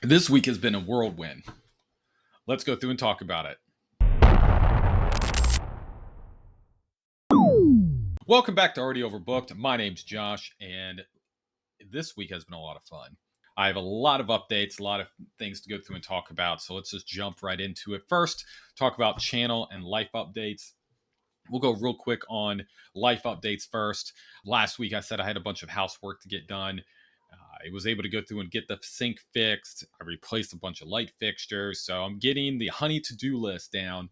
This week has been a whirlwind. Let's go through and talk about it. Welcome back to Already Overbooked. My name's Josh, and this week has been a lot of fun. I have a lot of updates, a lot of things to go through and talk about, so let's just jump right into it. First, talk about channel and life updates. We'll go real quick on life updates first. Last week, I said I had a bunch of housework to get done. I was able to go through and get the sink fixed. I replaced a bunch of light fixtures. So I'm getting the honey to-do list down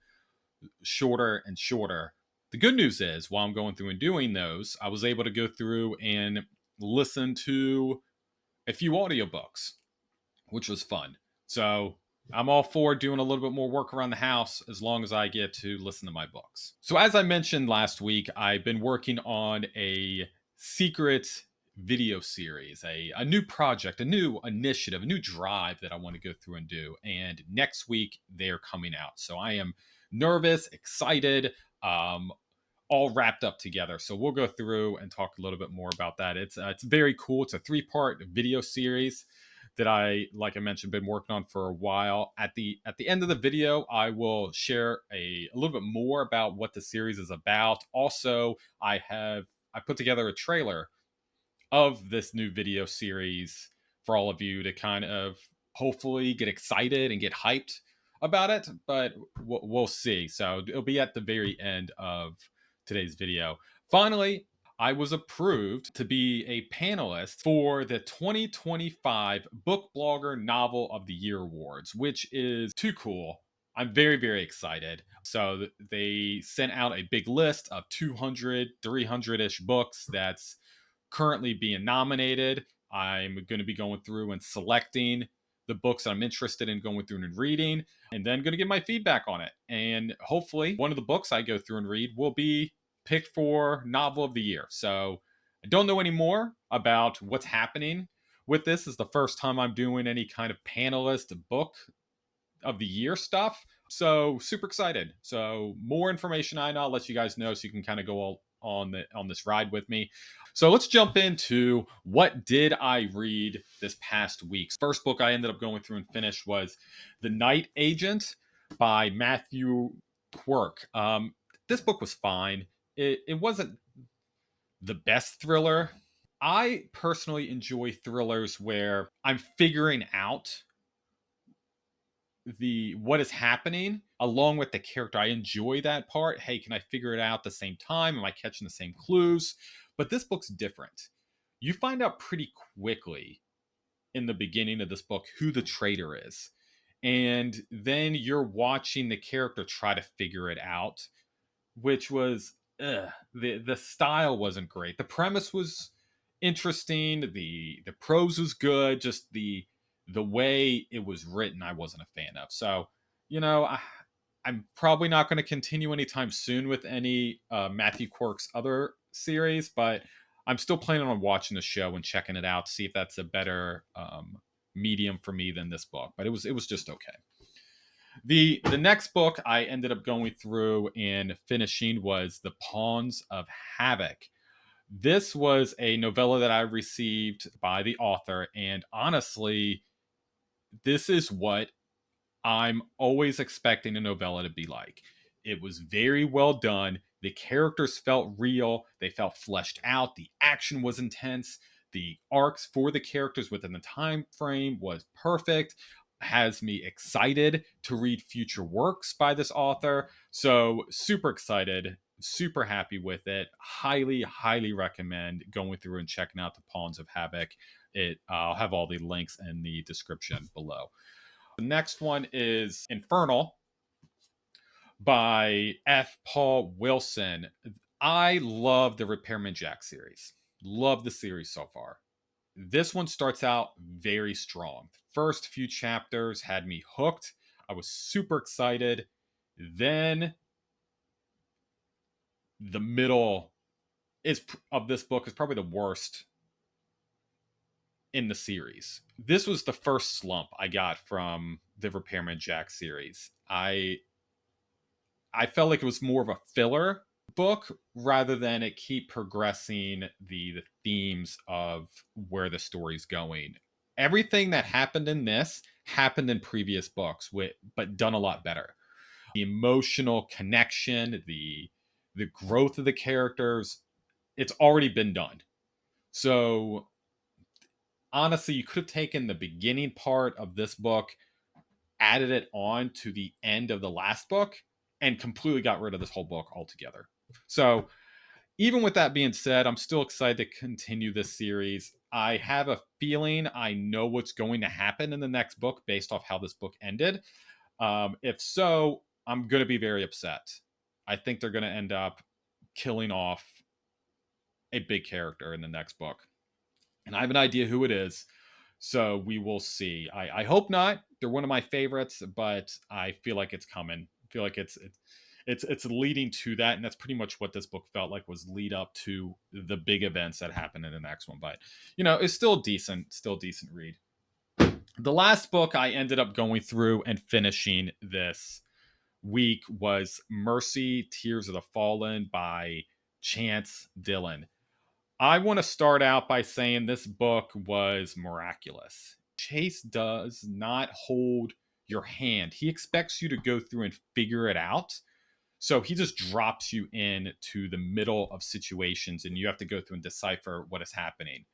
shorter and shorter. The good news is, while I'm going through and doing those, I was able to go through and listen to a few audiobooks, which was fun. So I'm all for doing a little bit more work around the house as long as I get to listen to my books. So as I mentioned last week, I've been working on a secret video series, a new project, a new initiative, a new drive that I want to go through and do. And next week they're coming out. So I am nervous, excited, all wrapped up together. So we'll go through and talk a little bit more about that. It's very cool. It's a 3-part video series that like I mentioned, been working on for a while. At the end of the video, I will share a little bit more about what the series is about. Also, I put together a trailer of this new video series for all of you to kind of hopefully get excited and get hyped about it, but we'll see. So it'll be at the very end of today's video. Finally, I was approved to be a panelist for the 2025 Book Blogger Novel of the Year Awards, which is too cool. I'm very, very excited. So they sent out a big list of 200, 300-ish books that's currently being nominated. I'm going to be going through and selecting the books I'm interested in going through and reading, and then going to give my feedback on it. And hopefully one of the books I go through and read will be picked for Novel of the Year. So I don't know any more about what's happening with this. This is the first time I'm doing any kind of panelist book of the year stuff. So super excited. So more information I'll let you guys know so you can kind of go on this ride with me. So let's jump into what did I read this past week. First book I ended up going through and finished was The Night Agent by Matthew Quirk. This book was fine. It wasn't the best thriller. I personally enjoy thrillers where I'm figuring out what is happening along with the character. I enjoy that part. Hey, can I figure it out at the same time? Am I catching the same clues? But this book's different. You find out pretty quickly in the beginning of this book who the traitor is. And then you're watching the character try to figure it out, which was the style wasn't great. The premise was interesting, the prose was good, just the way it was written I wasn't a fan of. So I'm probably not going to continue anytime soon with any Matthew Quirk's other series, but I'm still planning on watching the show and checking it out to see if that's a better medium for me than this book. But it was just okay. The next book I ended up going through and finishing was The Pawns of Havoc. This was a novella that I received by the author, and honestly, this is what I'm always expecting a novella to be like. It was very well done. The characters felt real. They felt fleshed out. The action was intense. The arcs for the characters within the time frame was perfect. Has me excited to read future works by this author. So super excited, super happy with it. Highly, highly recommend going through and checking out The Pawns of Havoc. I'll have all the links in the description below. The next one is Infernal by F. Paul Wilson. I love the Repairman Jack series. Love the series so far. This one starts out very strong. The first few chapters had me hooked. I was super excited. Then the middle of this book is probably the worst in the series. This was the first slump I got from the Repairman Jack series. I felt like it was more of a filler book rather than it keep progressing the themes of where the story's going. everything that happened in this happened in previous books, but done a lot better. The emotional connection, the growth of the characters, it's already been done. So honestly, you could have taken the beginning part of this book, added it on to the end of the last book, and completely got rid of this whole book altogether. So even with that being said, I'm still excited to continue this series. I have a feeling I know what's going to happen in the next book based off how this book ended. If so, I'm going to be very upset. I think they're going to end up killing off a big character in the next book. And I have an idea who it is. So we will see. I hope not. They're one of my favorites, but I feel like it's coming. I feel like it's leading to that, and that's pretty much what this book felt like, was lead up to the big events that happen in the next one. But it's still decent read. The last book I ended up going through and finishing this week was Mercy, Tears of the Fallen by Chance Dillon. I want to start out by saying this book was miraculous. Chase does not hold your hand. He expects you to go through and figure it out. So he just drops you into the middle of situations and you have to go through and decipher what is happening,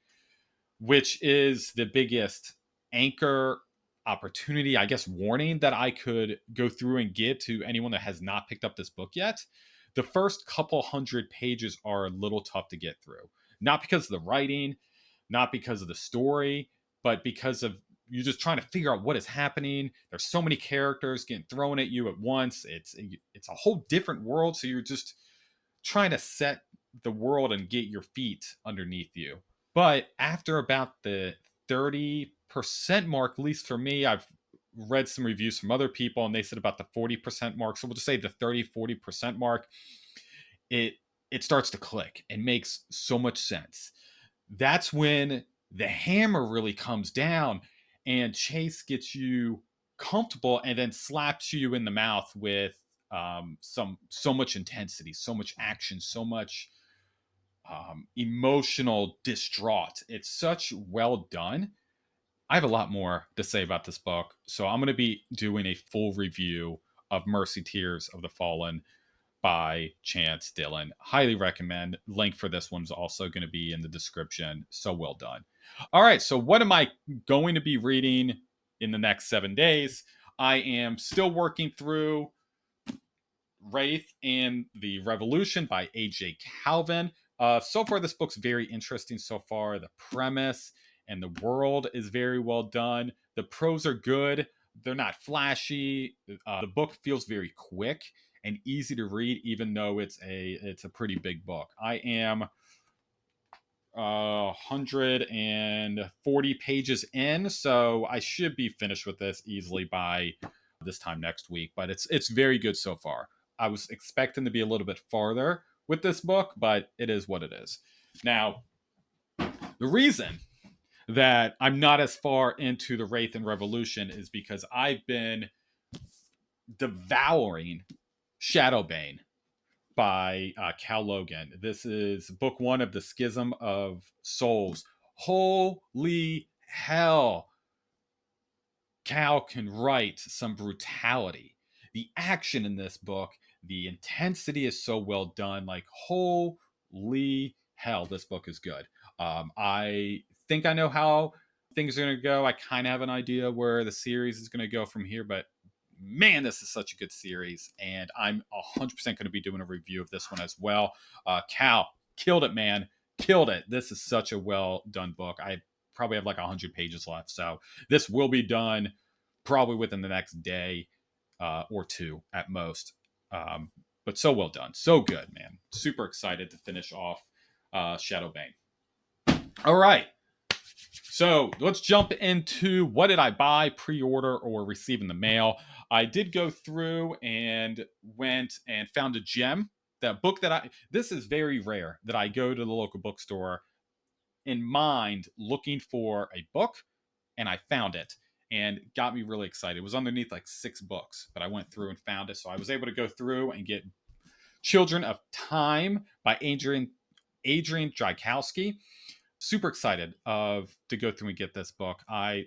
which is the biggest anchor opportunity, I guess, warning that I could go through and give to anyone that has not picked up this book yet. The first couple hundred pages are a little tough to get through. Not because of the writing, not because of the story, but because of you just trying to figure out what is happening. There's so many characters getting thrown at you at once. It's a whole different world, so you're just trying to set the world and get your feet underneath you. But after about the 30% mark, at least for me, I've read some reviews from other people and they said about the 40% mark. So we'll just say the 30-40% mark, it it starts to click and makes so much sense. That's when the hammer really comes down and Chase gets you comfortable and then slaps you in the mouth with so much intensity, so much action, so much emotional distraught. It's such well done. I have a lot more to say about this book, so I'm going to be doing a full review of Mercy, Tears of the Fallen by Chance Dillon. Highly recommend. Link for this one's also going to be in the description. So well done. All right, so what am I going to be reading in the next 7 days? I am still working through Wraith and the Revolution by A.J. Calvin. So far, this book's very interesting so far. The premise and the world is very well done. The prose are good. They're not flashy. The book feels very quick and easy to read, even though it's a pretty big book. I am 140 pages in, so I should be finished with this easily by this time next week. But it's very good so far. I was expecting to be a little bit farther with this book, but it is what it is. Now, the reason that I'm not as far into the Wraith and Revolution is because I've been devouring Shadowbane by Cal Logan. This is book 1 of the Schism of Souls. Holy hell. Cal can write some brutality. The action in this book, the intensity is so well done. Like, holy hell, this book is good. I think I know how things are going to go. I kind of have an idea where the series is going to go from here, but man, this is such a good series, and I'm 100% going to be doing a review of this one as well. Cal, killed it, man. Killed it. This is such a well done book. I probably have like 100 pages left, so this will be done probably within the next day or two at most. But so well done. So good, man. Super excited to finish off Shadowbane. All right. So let's jump into what did I buy, pre-order, or receive in the mail. I did go through and went and found a gem. That book this is very rare that I go to the local bookstore in mind looking for a book, and I found it and got me really excited. It was underneath like 6 books, but I went through and found it. So I was able to go through and get Children of Time by Adrian Drykowski. super excited to go through and get this book. I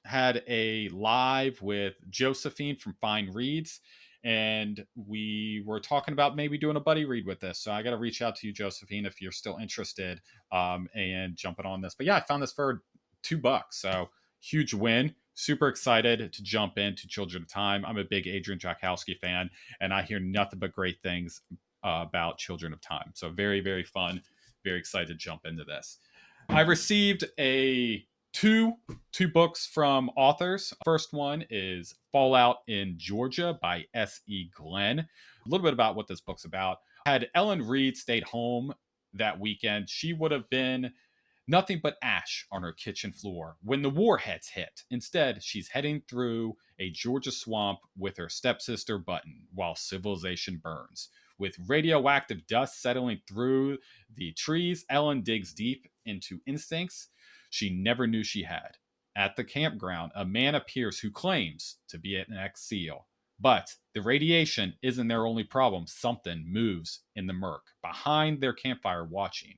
had a live with Josephine from Fine Reads, and we were talking about maybe doing a buddy read with this. So I got to reach out to you, Josephine, if you're still interested, and jumping on this. But yeah, I found this for $2, so huge win. Super excited to jump into Children of Time. I'm a big Adrian Jakowski fan, and I hear nothing but great things about Children of Time. So very, very fun. Very excited to jump into this. I received two books from authors. First one is Fallout in Georgia by S.E. Glenn. A little bit about what this book's about. Had Ellen Reed stayed home that weekend, she would have been nothing but ash on her kitchen floor when the warheads hit. Instead, she's heading through a Georgia swamp with her stepsister Button while civilization burns. With radioactive dust settling through the trees, Ellen digs deep into instincts she never knew she had. At the campground, a man appears who claims to be an ex-SEAL. But the radiation isn't their only problem. Something moves in the murk, behind their campfire watching.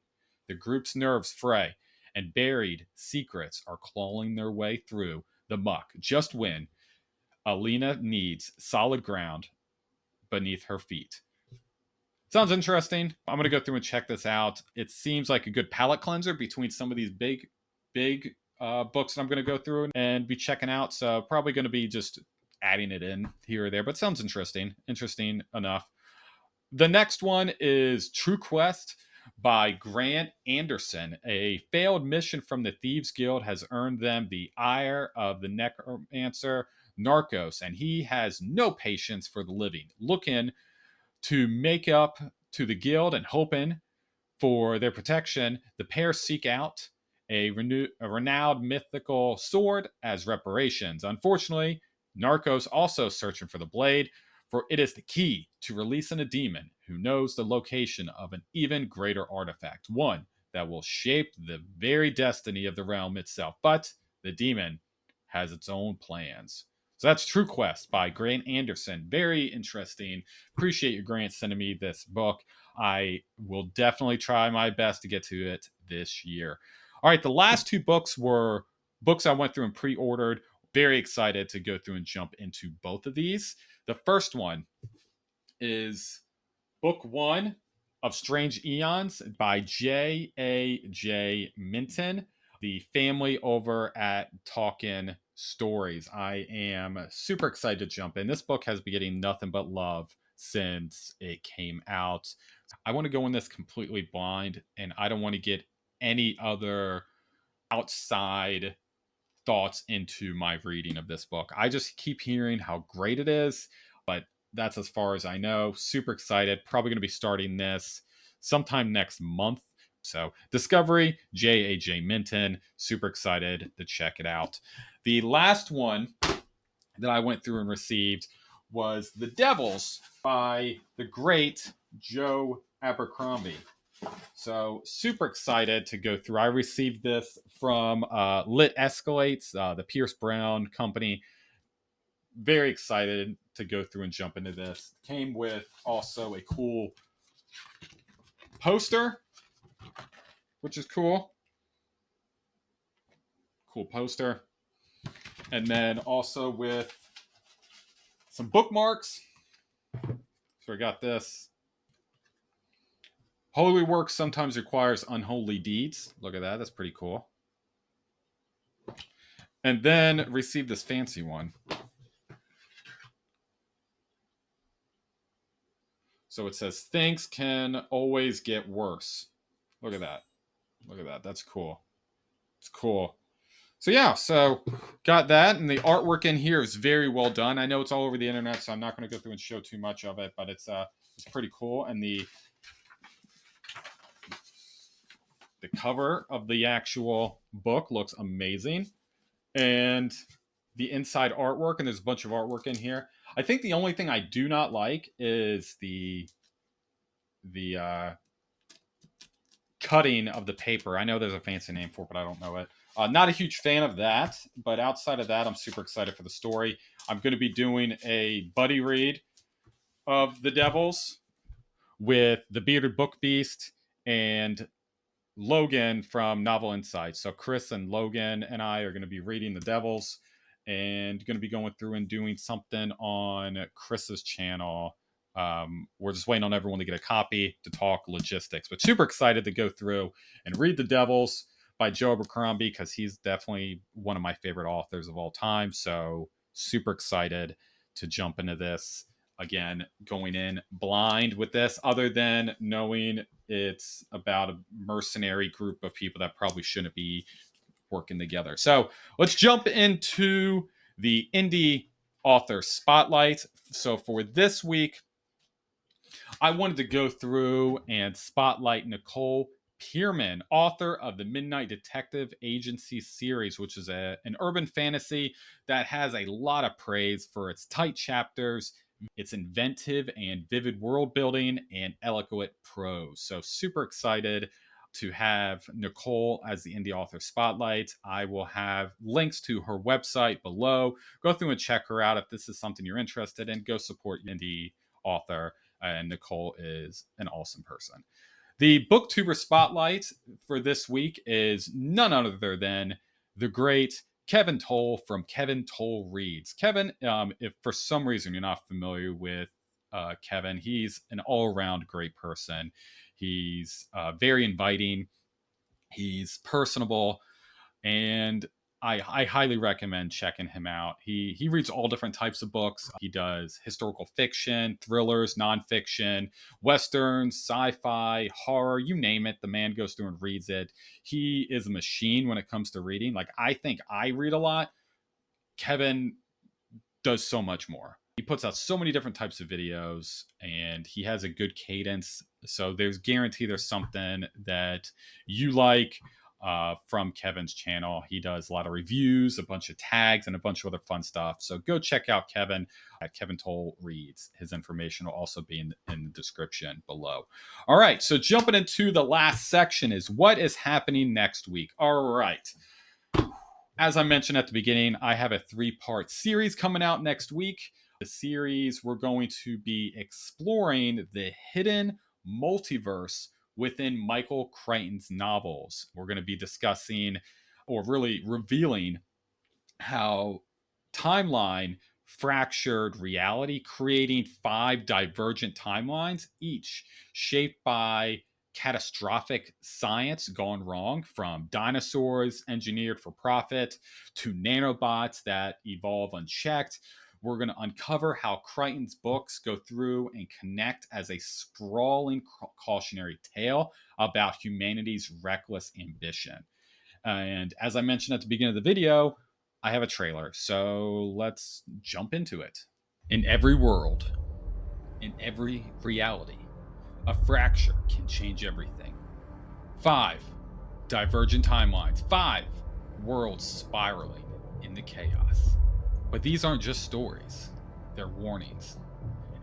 The group's nerves fray, and buried secrets are clawing their way through the muck just when Alina needs solid ground beneath her feet. Sounds interesting. I'm going to go through and check this out. It seems like a good palate cleanser between some of these big books that I'm going to go through and be checking out. So probably going to be just adding it in here or there, but sounds interesting. Interesting enough. The next one is True Quest by Grant Anderson. A failed mission from the Thieves Guild has earned them the ire of the necromancer Narcos, and he has no patience for the living. Looking to make up to the guild and hoping for their protection, the pair seek out a renowned mythical sword as reparations. Unfortunately, Narcos also searching for the blade, for it is the key to releasing a demon who knows the location of an even greater artifact, one that will shape the very destiny of the realm itself. But the demon has its own plans. So that's True Quest by Grant Anderson. Very interesting. Appreciate you, Grant, sending me this book. I will definitely try my best to get to it this year. All right, the last two books were books I went through and pre-ordered. Very excited to go through and jump into both of these. The first one is book one of Strange Eons by J.A.J. Minton, the family over at Talkin' Stories. I am super excited to jump in. This book has been getting nothing but love since it came out. I want to go in this completely blind, and I don't want to get any other outside thoughts into my reading of this book. I just keep hearing how great it is, but that's as far as I know. Super excited. Probably going to be starting this sometime next month. So, Discovery, J.A.J. Minton. Super excited to check it out. The last one that I went through and received was The Devils by the great Joe Abercrombie. So super excited to go through. I received this from Lit Escalates, the Pierce Brown company. Very excited to go through and jump into this. Came with also a cool poster, which is cool. Cool poster. And then also with some bookmarks. So I got this. Holy work sometimes requires unholy deeds. Look at that. That's pretty cool. And then received this fancy one. So it says, things can always get worse. Look at that. Look at that. That's cool. It's cool. So yeah, so got that. And the artwork in here is very well done. I know it's all over the internet, so I'm not going to go through and show too much of it, but it's pretty cool. And the cover of the actual book looks amazing. And the inside artwork, and there's a bunch of artwork in here. I think the only thing I do not like is the cutting of the paper. I know there's a fancy name for it, but I don't know it. Not a huge fan of that, but outside of that, I'm super excited for the story. I'm going to be doing a buddy read of The Devils with the Bearded Book Beast and Logan from Novel Insights. So Chris and Logan and I are going to be reading The Devils and going to be going through and doing something on Chris's channel. We're just waiting on everyone to get a copy to talk logistics, but super excited to go through and read The Devils by Joe Abercrombie because he's definitely one of my favorite authors of all time. So super excited to jump into this. Again, going in blind with this, other than knowing it's about a mercenary group of people that probably shouldn't be working together. So let's jump into the indie author spotlight. So for this week, I wanted to go through and spotlight Nicole Pierman, author of the Midnight Detective Agency series, which is an urban fantasy that has a lot of praise for its tight chapters, its inventive and vivid world building, and eloquent prose. So, super excited to have Nicole as the indie author spotlight. I will have links to her website below. Go through and check her out if this is something you're interested in. Go support indie author, and Nicole is an awesome person. The BookTuber spotlight for this week is none other than the great Kevin Towle from Kevin Towle Reads. Kevin, if for some reason you're not familiar with Kevin, he's an all-around great person. He's very inviting. He's personable, and I highly recommend checking him out. He reads all different types of books. He does historical fiction, thrillers, nonfiction, westerns, sci-fi, horror, you name it. The man goes through and reads it. He is a machine when it comes to reading. Like, I think I read a lot. Kevin does so much more. He puts out so many different types of videos, and he has a good cadence. So there's guaranteed there's something that you like from Kevin's channel. He does a lot of reviews, a bunch of tags, and a bunch of other fun stuff. So go check out Kevin at Kevin Towle Reads. His information will also be in the description below. All right, so jumping into the last section is what is happening next week. All right. As I mentioned at the beginning, I have a 3-part series coming out next week. The series, we're going to be exploring the hidden multiverse within Michael Crichton's novels. We're going to be discussing, or really revealing, how timeline fractured reality, creating 5 divergent timelines, each shaped by catastrophic science gone wrong, from dinosaurs engineered for profit to nanobots that evolve unchecked. We're going to uncover how Crichton's books go through and connect as a sprawling cautionary tale about humanity's reckless ambition. And as I mentioned at the beginning of the video, I have a trailer, so let's jump into it. In every world, in every reality, a fracture can change everything. 5 divergent timelines, 5 worlds spiraling into chaos. But these aren't just stories, they're warnings.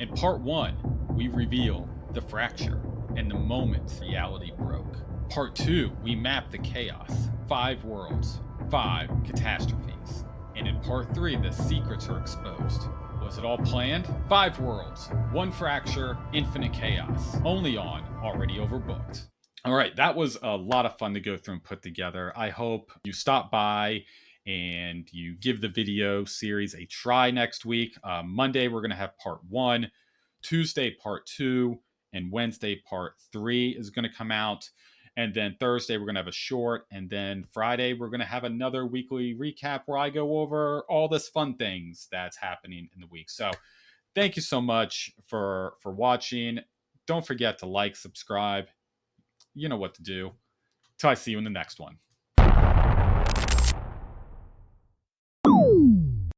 In part 1, we reveal the fracture and the moment reality broke. Part 2, we map the chaos, 5 worlds, 5 catastrophes. And in part 3, the secrets are exposed. Was it all planned? 5 worlds, 1 fracture, infinite chaos. Only on Already Overbooked. All right, that was a lot of fun to go through and put together. I hope you stop by and you give the video series a try next week. Monday, we're going to have part 1. Tuesday, part 2. And Wednesday, part 3 is going to come out. And then Thursday, we're going to have a short. And then Friday, we're going to have another weekly recap where I go over all this fun things that's happening in the week. So thank you so much for watching. Don't forget to like, subscribe. You know what to do. Till I see you in the next one.